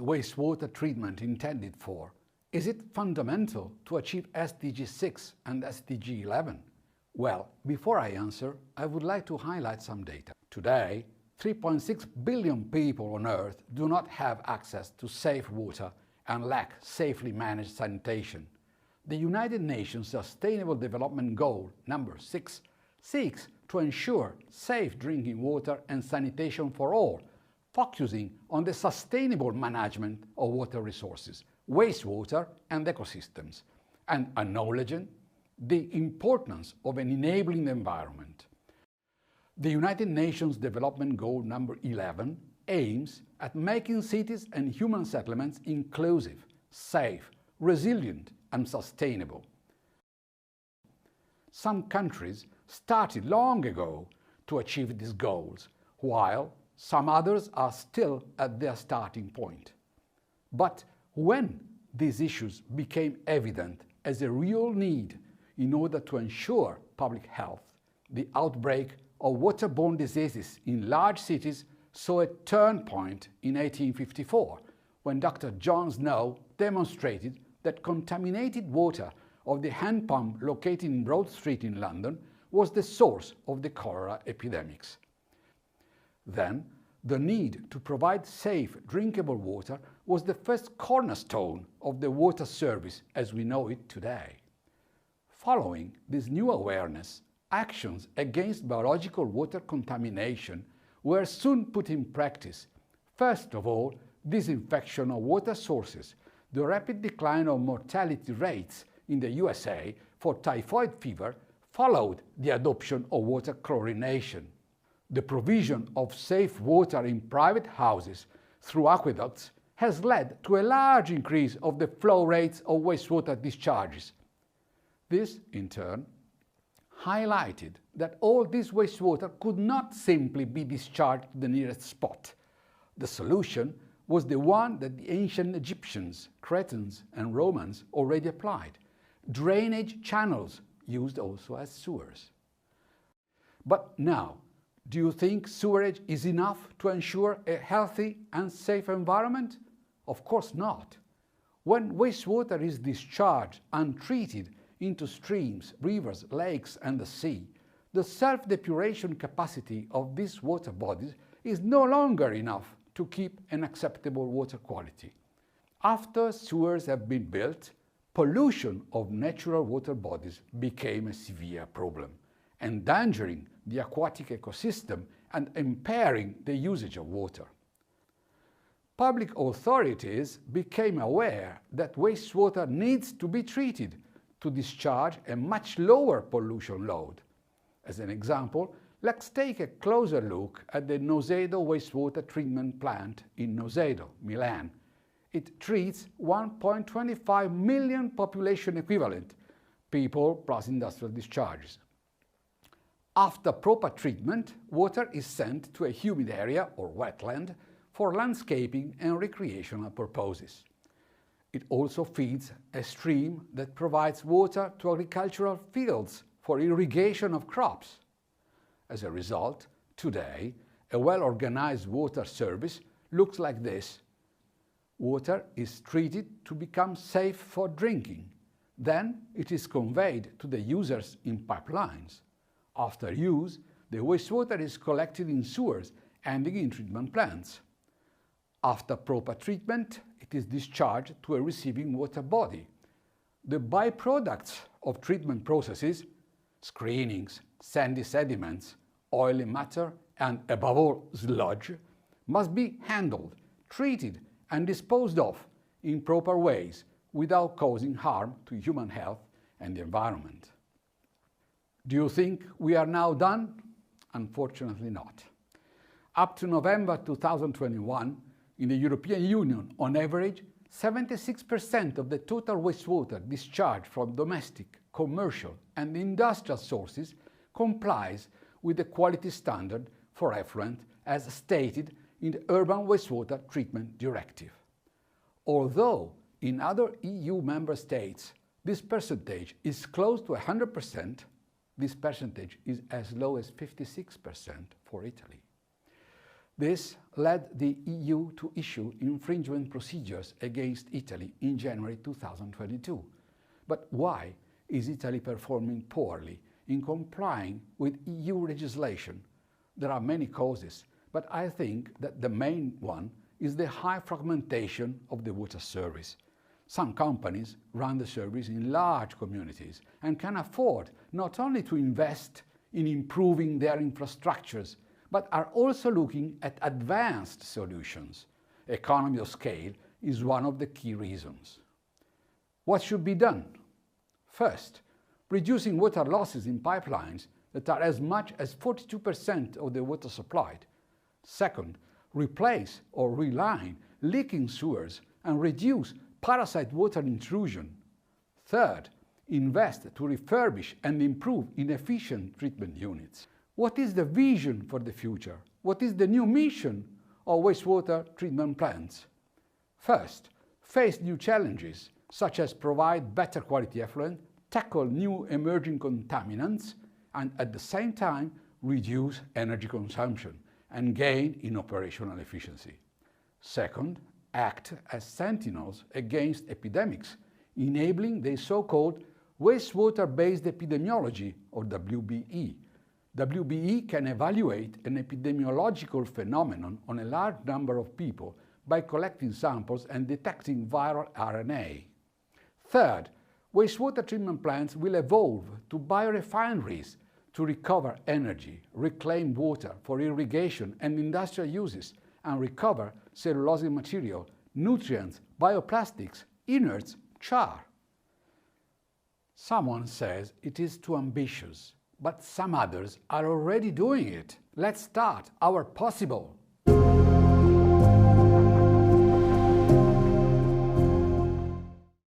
wastewater treatment intended for? Is it fundamental to achieve SDG 6 and SDG 11? Well, before I answer, I would like to highlight some data. Today, 3.6 billion people on Earth do not have access to safe water and lack safely managed sanitation. The United Nations Sustainable Development Goal number 6 seeks to ensure safe drinking water and sanitation for all, focusing on the sustainable management of water resources, wastewater and ecosystems, and acknowledging the importance of an enabling environment. The United Nations Development Goal number 11 aims at making cities and human settlements inclusive, safe, resilient, and sustainable. Some countries started long ago to achieve these goals, while some others are still at their starting point. But when these issues became evident as a real need in order to ensure public health, the outbreak of waterborne diseases in large cities saw a turnpoint in 1854, when Dr. John Snow demonstrated that contaminated water of the hand pump located in Broad Street in London was the source of the cholera epidemics. Then, the need to provide safe, drinkable water was the first cornerstone of the water service as we know it today. Following this new awareness, actions against biological water contamination were soon put in practice. First of all, disinfection of water sources, the rapid decline of mortality rates in the USA for typhoid fever followed the adoption of water chlorination. The provision of safe water in private houses through aqueducts has led to a large increase of the flow rates of wastewater discharges. This, in turn, highlighted that all this wastewater could not simply be discharged to the nearest spot. The solution was the one that the ancient Egyptians, Cretans, and Romans already applied: drainage channels, used also as sewers. But now, do you think sewerage is enough to ensure a healthy and safe environment? Of course not. When wastewater is discharged untreated into streams, rivers, lakes, and the sea, the self-depuration capacity of these water bodies is no longer enough to keep an acceptable water quality. After sewers have been built, pollution of natural water bodies became a severe problem, endangering the aquatic ecosystem and impairing the usage of water. Public authorities became aware that wastewater needs to be treated to discharge a much lower pollution load. As an example, let's take a closer look at the Nozedo wastewater treatment plant in Nozedo, Milan. It treats 1.25 million population equivalent, people plus industrial discharges. After proper treatment, water is sent to a humid area or wetland for landscaping and recreational purposes. It also feeds a stream that provides water to agricultural fields for irrigation of crops. As a result, today, a well-organized water service looks like this. Water is treated to become safe for drinking. Then it is conveyed to the users in pipelines. After use, the wastewater is collected in sewers ending in treatment plants. After proper treatment, it is discharged to a receiving water body. The byproducts of treatment processes, screenings, sandy sediments, oily matter, and above all sludge, must be handled, treated, and disposed of in proper ways without causing harm to human health and the environment. Do you think we are now done? Unfortunately not. Up to November 2021, in the European Union, on average, 76% of the total wastewater discharged from domestic, commercial, and industrial sources complies with the quality standard for effluent as stated in the Urban Wastewater Treatment Directive. Although in other EU member states this percentage is close to 100%, this percentage is as low as 56% for Italy. This led the EU to issue infringement procedures against Italy in January 2022. But why is Italy performing poorly in complying with EU legislation? There are many causes, but I think that the main one is the high fragmentation of the water service. Some companies run the service in large communities and can afford not only to invest in improving their infrastructures, but are also looking at advanced solutions. Economy of scale is one of the key reasons. What should be done? First, reducing water losses in pipelines that are as much as 42% of the water supplied. Second, replace or reline leaking sewers and reduce parasite water intrusion. Third, invest to refurbish and improve inefficient treatment units. What is the vision for the future? What is the new mission of wastewater treatment plants? First, face new challenges, such as provide better quality effluent, tackle new emerging contaminants, and at the same time reduce energy consumption and gain in operational efficiency. Second, act as sentinels against epidemics, enabling the so-called wastewater-based epidemiology, or WBE. WBE can evaluate an epidemiological phenomenon on a large number of people by collecting samples and detecting viral RNA. Third, wastewater treatment plants will evolve to biorefineries to recover energy, reclaim water for irrigation and industrial uses, and recover cellulosic material, nutrients, bioplastics, inerts, char. Someone says it is too ambitious, but some others are already doing it. Let's start our possible.